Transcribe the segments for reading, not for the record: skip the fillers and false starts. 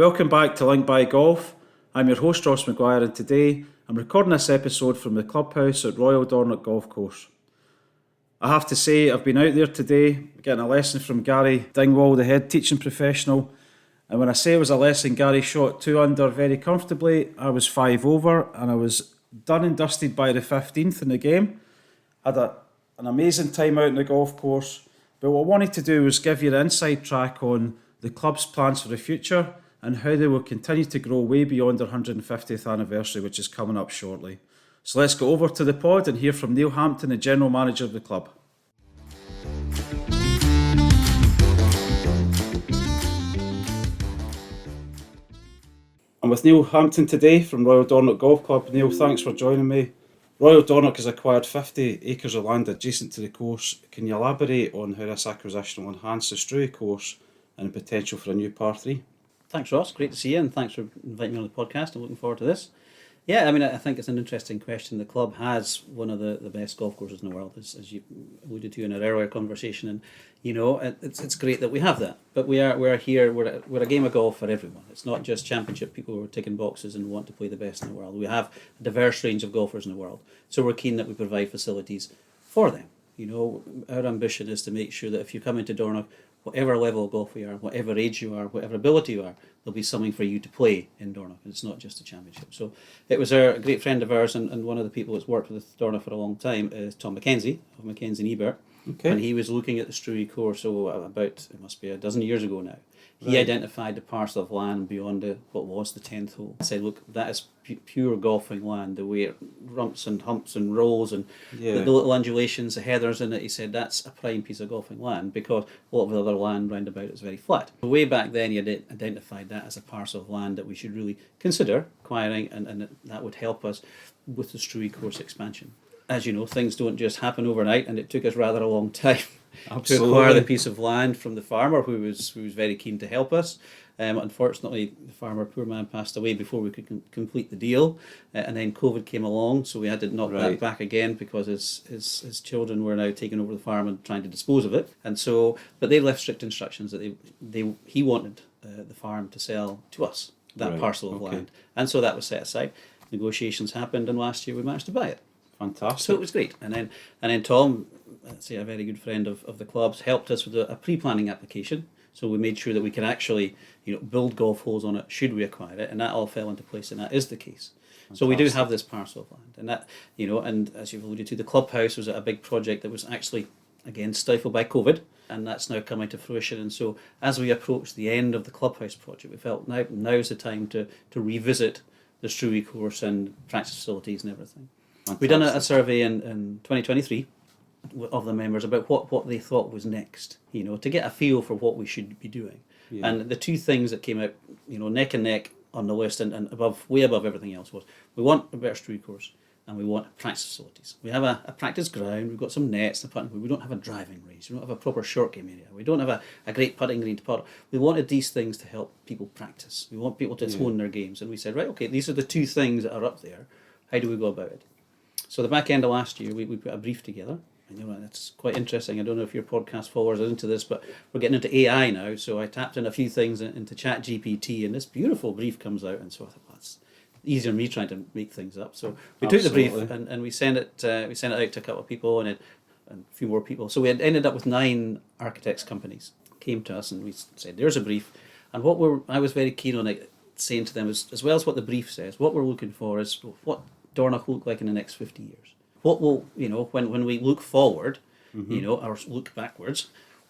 Welcome back to Link by Golf. I'm your host Ross McGuire, and today I'm recording this episode from the clubhouse at Royal Dornoch Golf Course. I have to say, I've been out there today getting a lesson from Gary Dingwall, the head teaching professional. And when I say it was a lesson, Gary shot 2 under very comfortably. I was 5 over and I was done and dusted by the 15th in the game. Had an amazing time out on the golf course. But what I wanted to do was give you the inside track on the club's plans for the future and how they will continue to grow way beyond their 150th anniversary, which is coming up shortly. So let's go over to the pod and hear from Neil Hampton, the general manager of the club. I'm with Neil Hampton today from Royal Dornoch Golf Club. Neil, thanks for joining me. Royal Dornoch has acquired 50 acres of land adjacent to the course. Can you elaborate on how this acquisition will enhance the Struy course and the potential for a new par 3? Thanks, Ross. Great to see you, and thanks for inviting me on the podcast. I'm looking forward to this. Yeah, I mean, I think it's an interesting question. The club has one of the best golf courses in the world, as you alluded to in our earlier conversation, and you know, it's great that we have that. But we're here. We're a game of golf for everyone. It's not just championship people who are ticking boxes and want to play the best in the world. We have a diverse range of golfers in the world, so we're keen that we provide facilities for them. You know, our ambition is to make sure that if you come into Dornoch, whatever level of golf you are, whatever age you are, whatever ability you are, there'll be something for you to play in Dornoch. It's not just a championship. So it was a great friend of ours, and one of the people that's worked with Dornoch for a long time is Tom Mackenzie of Mackenzie and Ebert. Okay. And he was looking at the Struy course about, it must be a dozen years ago now. He identified the parcel of land beyond what was the 10th hole. He said, look, that is pure golfing land, the way it rumps and humps and rolls and the little undulations, the heathers in it. He said that's a prime piece of golfing land because a lot of the other land round about is very flat. Way back then he had identified that as a parcel of land that we should really consider acquiring, and that would help us with the Struy course expansion. As you know, things don't just happen overnight, and it took us rather a long time to acquire the piece of land from the farmer who was very keen to help us. Unfortunately, the farmer, poor man, passed away before we could complete the deal, and then COVID came along, so we had to knock that back again because his children were now taking over the farm and trying to dispose of it. And so, but they left strict instructions that he wanted the farm to sell to us that parcel of land, and so that was set aside. Negotiations happened, and last year we managed to buy it. Fantastic. So it was great. And then Tom, a very good friend of the club's, helped us with a pre-planning application. So we made sure that we could actually, build golf holes on it should we acquire it, and that all fell into place, and that is the case. Fantastic. So we do have this parcel of land, and that, and as you've alluded to, the clubhouse was a big project that was actually, again, stifled by COVID, and that's now coming to fruition. And so as we approach the end of the clubhouse project, we felt now's the time to revisit the Struy course and practice facilities and everything. Fantastic. We done a survey in 2023 of the members about what they thought was next, to get a feel for what we should be doing. Yeah. And the two things that came out, neck and neck on the list and way above everything else was, we want a better Struy course and we want practice facilities. We have a practice ground, we've got some nets, we don't have a driving range, we don't have a proper short game area, we don't have a great putting green to putt. We wanted these things to help people practice. We want people to hone their games, and we said, right, okay, these are the two things that are up there. How do we go about it? So the back end of last year, we put a brief together. And it's quite interesting. I don't know if your podcast followers are into this, but we're getting into AI now. So I tapped in a few things into ChatGPT, and this beautiful brief comes out. And so I thought, that's easier than me trying to make things up. So we took the brief and we sent it out to a couple of people and a few more people. So we had ended up with 9 architects companies came to us, and we said, there's a brief. And I was very keen on saying to them, as well as what the brief says, what we're looking for is what Dornoch will look like in the next 50 years. What will, when we look forward, or look backwards,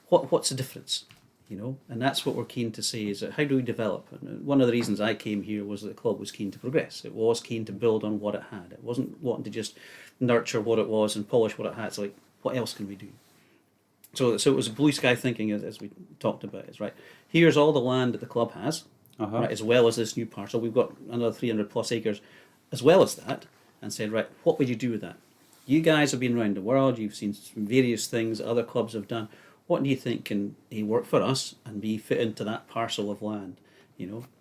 what's the difference? And that's what we're keen to say, is that how do we develop? And one of the reasons I came here was that the club was keen to progress. It was keen to build on what it had. It wasn't wanting to just nurture what it was and polish what it had. It's like, what else can we do? So it was blue sky thinking, as we talked about. It's right, here's all the land that the club has, right, as well as this new parcel. We've got another 300 plus acres as well as that, and said, right, what would you do with that? You guys have been around the world, you've seen various things that other clubs have done. What do you think can work for us and be fit into that parcel of land?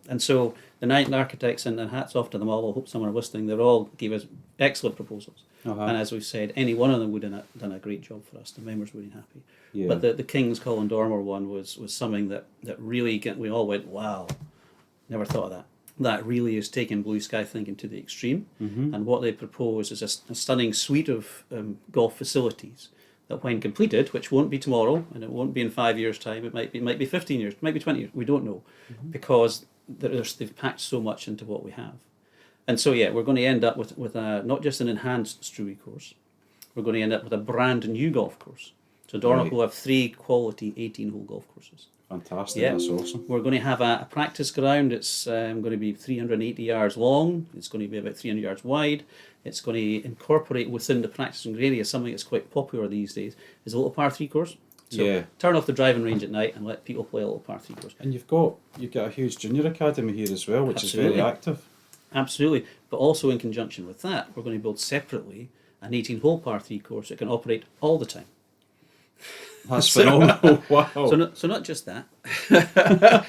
And so the 9 architects, and hats off to them all, I hope some are listening, they all gave us excellent proposals. And as we've said, any one of them would have done a great job for us. The members were really happy. Yeah. But the King's Colin Dormer one was something that really we all went, wow. Never thought of that. That really is taking blue sky thinking to the extreme. And what they propose is a stunning suite of golf facilities that, when completed, which won't be tomorrow, and it won't be in 5 years' time, it might be 15 years, it might be 20 years, we don't know, because they've packed so much into what we have. And so, yeah, we're going to end up with not just an enhanced Struy course, we're going to end up with a brand new golf course. So Dornoch will have 3 quality 18-hole golf courses. Fantastic, that's awesome. We're going to have a practice ground. It's going to be 380 yards long. It's going to be about 300 yards wide. It's going to incorporate within the practicing area something that's quite popular these days, is a little par 3 course. So turn off the driving range at night and let people play a little par 3 course. And you've got a huge junior academy here as well, which is very active. Absolutely. But also in conjunction with that, we're going to build separately an 18-hole par 3 course that can operate all the time. That's phenomenal. Wow. So not just that.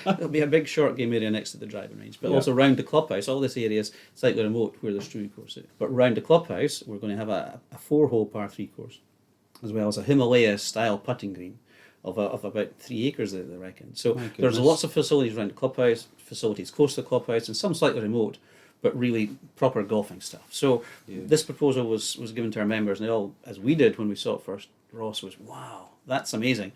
There'll be a big short game area next to the driving range, but also round the clubhouse. All this area is slightly remote where the Struy course is. But round the clubhouse, we're going to have a 4-hole par 3 course, as well as a Himalaya-style putting green of about 3 acres, they reckon. So there's lots of facilities around the clubhouse, facilities close to the clubhouse, and some slightly remote, but really proper golfing stuff. So this proposal was given to our members, and they all, as we did when we saw it first, Ross was, wow, that's amazing.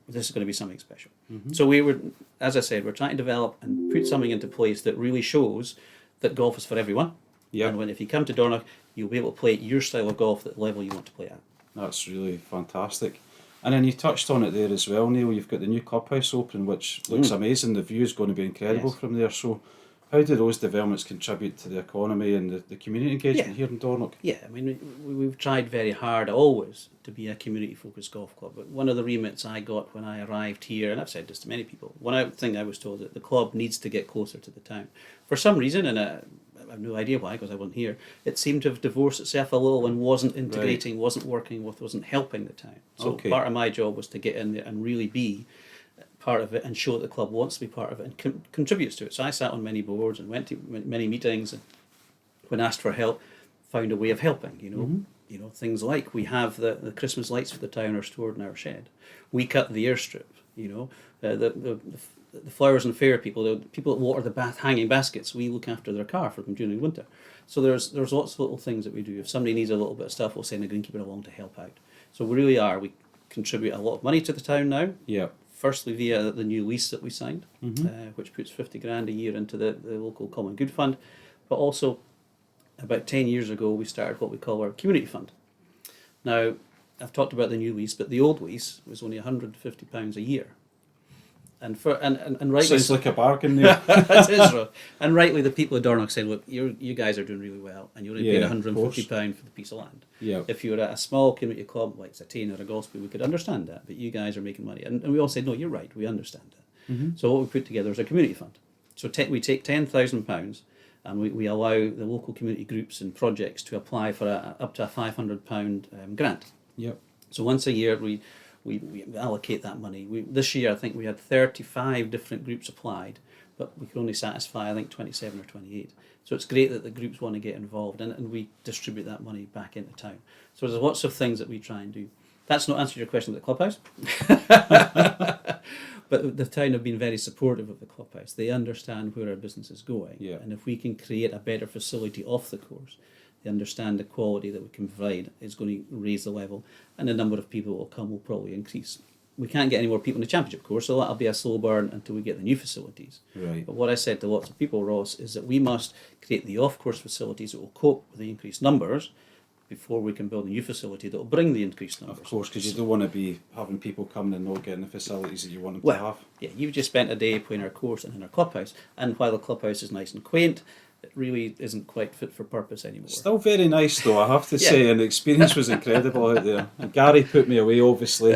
This is going to be something special. So we were, as I said, we're trying to develop and put something into place that really shows that golf is for everyone. And if you come to Dornoch, you'll be able to play your style of golf at the level you want to play at. That's really fantastic. And then you touched on it there as well, Neil. You've got the new clubhouse open, which looks amazing. The view is going to be incredible from there. So how do those developments contribute to the economy and the community engagement here in Dornoch? Yeah, I mean, we've tried very hard always to be a community-focused golf club. But one of the remits I got when I arrived here, and I've said this to many people, one thing I was told that the club needs to get closer to the town. For some reason, and I have no idea why, because I wasn't here, it seemed to have divorced itself a little and wasn't integrating, wasn't working with, wasn't helping the town. So part of my job was to get in there and really be part of it and show that the club wants to be part of it and contributes to it. So I sat on many boards and went to many meetings, and when asked for help, found a way of helping. You know, things like we have the Christmas lights for the town are stored in our shed. We cut the airstrip. You know, the flowers and fair people, the people that water the hanging baskets, we look after their car for them during the winter. So there's lots of little things that we do. If somebody needs a little bit of stuff, we'll send a greenkeeper along to help out. So we really are. We contribute a lot of money to the town now. Yeah. Firstly, via the new lease that we signed, which puts 50 grand a year into the local common good fund, but also about 10 years ago we started what we call our community fund. Now, I've talked about the new lease, but the old lease was only £150 a year. And rightly, sounds like a bargain there. It is, Rob. And rightly, the people of Dornoch said, "Look, you guys are doing really well, and you're only paying £150 for the piece of land. Yeah. If you were at a small community club like Satine or a Golspie, we could understand that, but you guys are making money." And we all said, "No, you're right. We understand that." So what we put together is a community fund. So we take £10,000 and we allow the local community groups and projects to apply for up to a £500 grant. Yep. So once a year we allocate that money. This year I think we had 35 different groups applied, but we could only satisfy I think 27 or 28. So it's great that the groups want to get involved, and we distribute that money back into town. So there's lots of things that we try and do. That's not answered your question about the clubhouse. But the town have been very supportive of the clubhouse. They understand where our business is going. Yeah. And if we can create a better facility off the course, they understand the quality that we can provide is going to raise the level, and the number of people that will come will probably increase. We can't get any more people in the championship course, so that'll be a slow burn until we get the new facilities. Right. But what I said to lots of people, Ross, is that we must create the off-course facilities that will cope with the increased numbers before we can build a new facility that will bring the increased numbers. Of course, because you don't want to be having people coming and not getting the facilities that you want them to have. Yeah, you've just spent a day playing our course and in our clubhouse, and while the clubhouse is nice and quaint, it really isn't quite fit for purpose anymore. Still very nice though, I have to say, and the experience was incredible out there. And Gary put me away, obviously.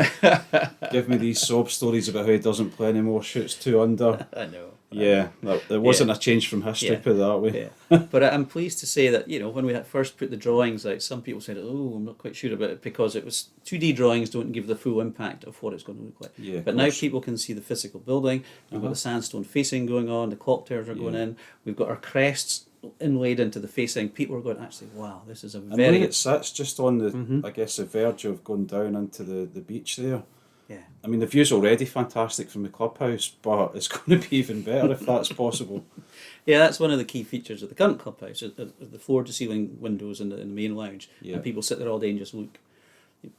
Give me these sob stories about how he doesn't play anymore, shoots 2 under. I know. Yeah, there wasn't a change from history, put it that way. Yeah. But I'm pleased to say that, when we had first put the drawings out, some people said, I'm not quite sure about it, because it was 2D drawings don't give the full impact of what it's going to look like. Yeah, but now people can see the physical building. We've got the sandstone facing going on, the clock towers are going in, we've got our crests inlaid into the facing. People are going, actually, wow, this is a and where it sits just on the, I guess, the verge of going down into the beach there. Yeah. I mean, the view's already fantastic from the clubhouse, but it's going to be even better if that's possible. Yeah, that's one of the key features of the current clubhouse, is the floor-to-ceiling windows in the main lounge, Yeah. and people sit there all day and just look.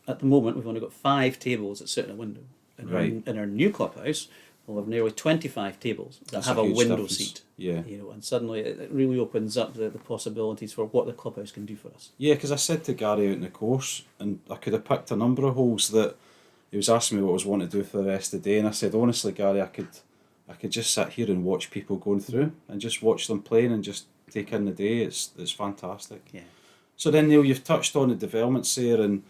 At the moment, we've only got 5 tables that sit in a window. Right. In our new clubhouse, we'll have nearly 25 tables that That's have a a huge window difference. seat. Yeah. You know, and suddenly it really opens up the possibilities for what the clubhouse can do for us. Yeah, because I said to Gary out in the course, and I could have picked a number of holes that he was asking me what I was wanting to do for the rest of the day, and I said, honestly, Gary, I could just sit here and watch people going through and just watch them playing and just take in the day. It's fantastic. Yeah. So then, Neil, you've touched on the developments there, and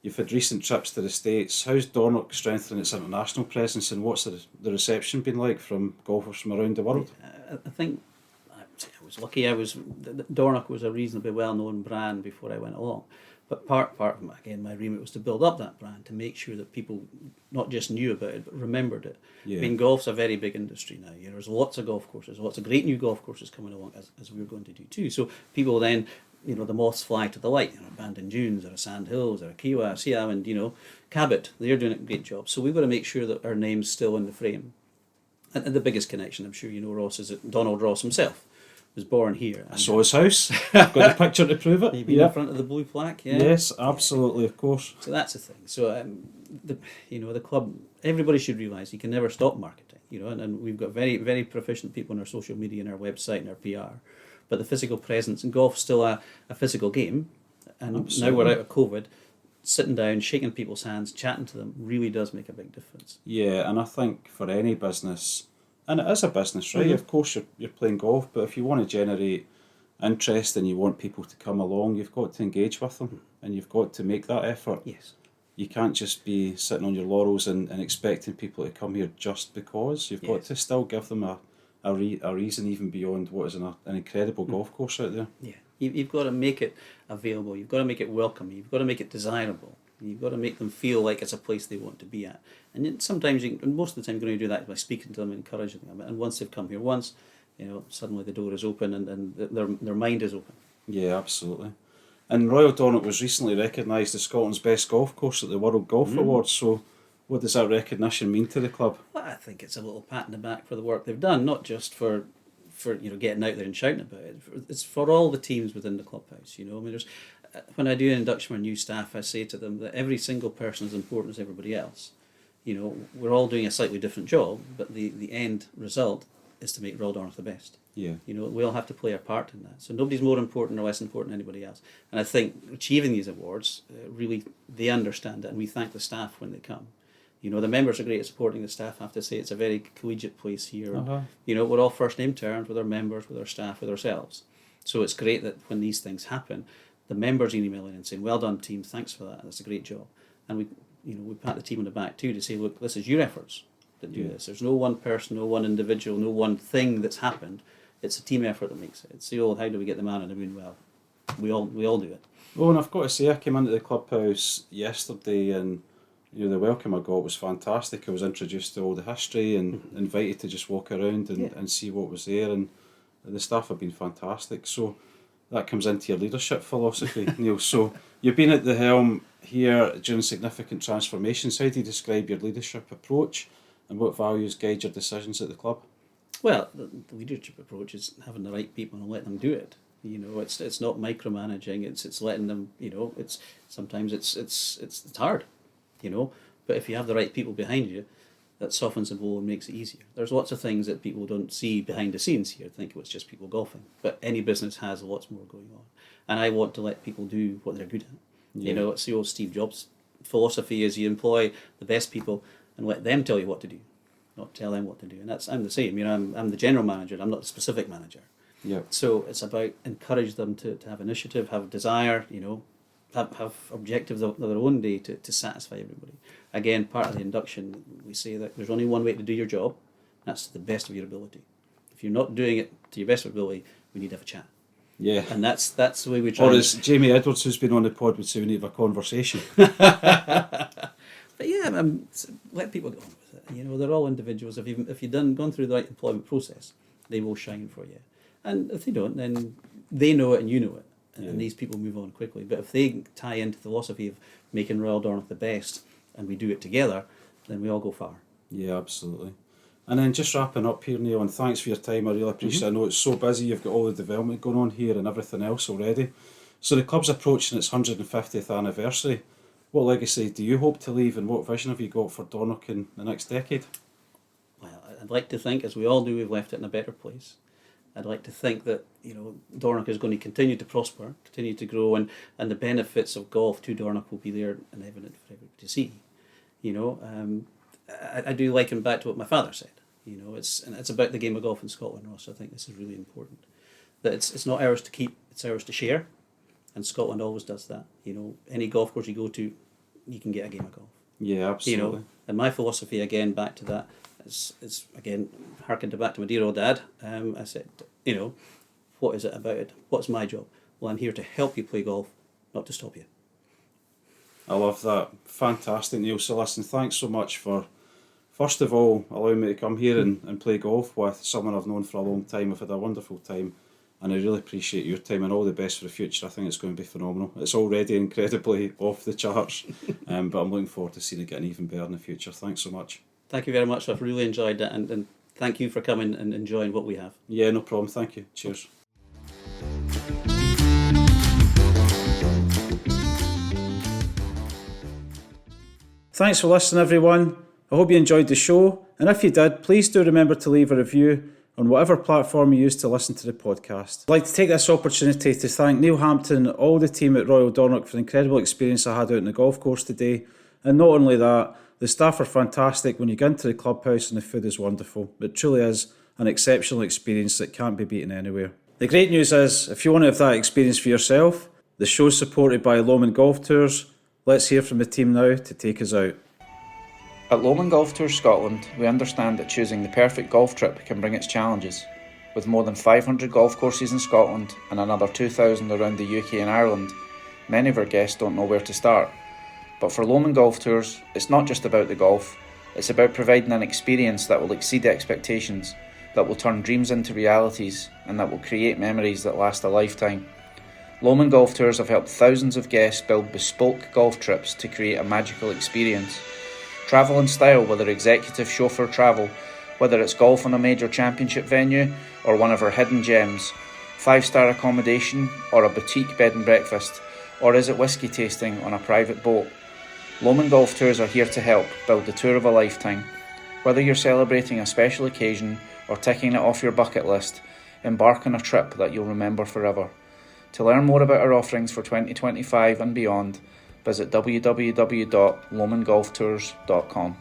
you've had recent trips to the States. How's Dornoch strengthening its international presence, and what's the reception been like from golfers from around the world? I think I was lucky. Dornoch was a reasonably well-known brand before I went along. But part of my remit was to build up that brand, to make sure that people not just knew about it, but remembered it. Yeah. I mean, golf's a very big industry now. You know, there's lots of golf courses, lots of great new golf courses coming along, as we're going to do too. So people then, you know, the moths fly to the light. You know, Bandon Dunes or a Sand Hills or a Kiwa, Siam, and, you know, Cabot, they're doing a great job. So we've got to make sure that our name's still in the frame. And the biggest connection, I'm sure you know, Ross, is that Donald Ross himself was born here. I saw his house. I've got the picture to prove it. You've been in front of the blue plaque, yeah? Yes, absolutely, of course. So that's the thing. So, the club, everybody should realise you can never stop marketing, you know, and we've got very, very proficient people on our social media and our website and our PR. But the physical presence, and golf's still a physical game, and Absolutely. now we're out of COVID, sitting down, shaking people's hands, chatting to them really does make a big difference. Yeah, and I think for any business, and it is a business, right? Of course, you're playing golf, but if you want to generate interest and you want people to come along, you've got to engage with them, and you've got to make that effort. Yes. You can't just be sitting on your laurels and expecting people to come here just because. You've got Yes. to still give them a reason, even beyond what is an incredible golf course out there. Yeah. You've got to make it available. You've got to make it welcome. You've got to make it desirable. You've got to make them feel like it's a place they want to be at. And then sometimes, and most of the time, you're going to do that by speaking to them and encouraging them. And once they've come here once, you know, suddenly the door is open and their mind is open. Yeah, absolutely. And Royal Dornoch was recently recognised as Scotland's best golf course at the World Golf Awards. So, what does that recognition mean to the club? Well, I think it's a little pat in the back for the work they've done, not just for you know, getting out there and shouting about it. It's for all the teams within the clubhouse. You know, I mean, when I do an induction for new staff, I say to them that every single person is important as everybody else. You know, we're all doing a slightly different job, but the end result is to make Royal Dornoch the best. Yeah. You know, we all have to play our part in that. So nobody's more important or less important than anybody else. And I think achieving these awards, really, they understand it, and we thank the staff when they come. You know, the members are great at supporting the staff. I have to say it's a very collegiate place here. You know, we're all first name terms with our members, with our staff, with ourselves. So it's great that when these things happen, the members email in and saying, "Well done, team, thanks for that. That's a great job." And we pat the team on the back too to say, "Look, this is your efforts that do this. There's no one person, no one individual, no one thing that's happened. It's a team effort that makes it. It's the old, how do we get the man in the moon? Well, we all do it." Well, and I've got to say, I came into the clubhouse yesterday, and you know, the welcome I got was fantastic. I was introduced to all the history and invited to just walk around and see what was there, and the staff have been fantastic. So that comes into your leadership philosophy, Neil. So you've been at the helm here during significant transformations. How do you describe your leadership approach, and what values guide your decisions at the club? Well, the leadership approach is having the right people and letting them do it. You know, it's not micromanaging. It's letting them. You know, it's sometimes it's hard. You know, but if you have the right people behind you, that softens the blow and makes it easier. There's lots of things that people don't see behind the scenes here. Think it's just people golfing, but any business has lots more going on. And I want to let people do what they're good at. Yeah. You know, it's the old Steve Jobs philosophy: is you employ the best people and let them tell you what to do, not tell them what to do. And I'm the same. You know, I'm the general manager. I'm not the specific manager. Yeah. So it's about encourage them to have initiative, have desire. You know, have objectives of their own day to satisfy everybody. Again, part of the induction, we say that there's only one way to do your job, and that's to the best of your ability. If you're not doing it to your best of ability, we need to have a chat. Yeah. And that's the way we try. Or as Jamie Edwards, who's been on the pod, would say, we need to have a conversation. But yeah, let people get on with it. You know, they're all individuals. If you've gone through the right employment process, they will shine for you. And if they don't, then they know it and you know it. And these people move on quickly. But if they tie into the philosophy of making Royal Dornoch the best, and we do it together, then we all go far. Yeah, absolutely. And then just wrapping up here, Neil, and thanks for your time. I really appreciate it. I know it's so busy. You've got all the development going on here and everything else already. So the club's approaching its 150th anniversary. What legacy do you hope to leave, and what vision have you got for Dornoch in the next decade? Well, I'd like to think, as we all do, we've left it in a better place. I'd like to think that, you know, Dornoch is going to continue to prosper, continue to grow, and the benefits of golf to Dornoch will be there and evident for everybody to see. You know, I do liken back to what my father said. You know, it's about the game of golf in Scotland, Ross. I think this is really important. That it's not ours to keep, it's ours to share, and Scotland always does that. You know, any golf course you go to, you can get a game of golf. Yeah, absolutely. You know, and my philosophy, again, back to that, is again, harkened back to my dear old dad. I said, you know, what is it about it? What's my job? Well, I'm here to help you play golf, not to stop you. I love that. Fantastic, Neil. So listen, thanks so much for, first of all, allowing me to come here and play golf with someone I've known for a long time. I've had a wonderful time, and I really appreciate your time, and all the best for the future. I think it's going to be phenomenal. It's already incredibly off the charts, but I'm looking forward to seeing it getting even better in the future. Thanks so much. Thank you very much. I've really enjoyed that, and thank you for coming and enjoying what we have. Yeah, no problem. Thank you. Cheers. Thanks for listening, everyone. I hope you enjoyed the show, and if you did, please do remember to leave a review on whatever platform you use to listen to the podcast. I'd like to take this opportunity to thank Neil Hampton and all the team at Royal Dornoch for the incredible experience I had out on the golf course today. And not only that, the staff are fantastic when you get into the clubhouse, and the food is wonderful. It truly is an exceptional experience that can't be beaten anywhere. The great news is, if you want to have that experience for yourself, the show's supported by Lomond Golf Tours. Let's hear from the team now to take us out. At Lomond Golf Tours Scotland, we understand that choosing the perfect golf trip can bring its challenges. With more than 500 golf courses in Scotland and another 2,000 around the UK and Ireland, many of our guests don't know where to start. But for Lomond Golf Tours, it's not just about the golf, it's about providing an experience that will exceed expectations, that will turn dreams into realities, and that will create memories that last a lifetime. Lomond Golf Tours have helped thousands of guests build bespoke golf trips to create a magical experience. Travel in style, whether executive chauffeur travel, whether it's golf on a major championship venue or one of our hidden gems, 5-star accommodation or a boutique bed and breakfast, or is it whisky tasting on a private boat? Lomond Golf Tours are here to help build the tour of a lifetime. Whether you're celebrating a special occasion or ticking it off your bucket list, embark on a trip that you'll remember forever. To learn more about our offerings for 2025 and beyond, visit www.lomondgolftours.com.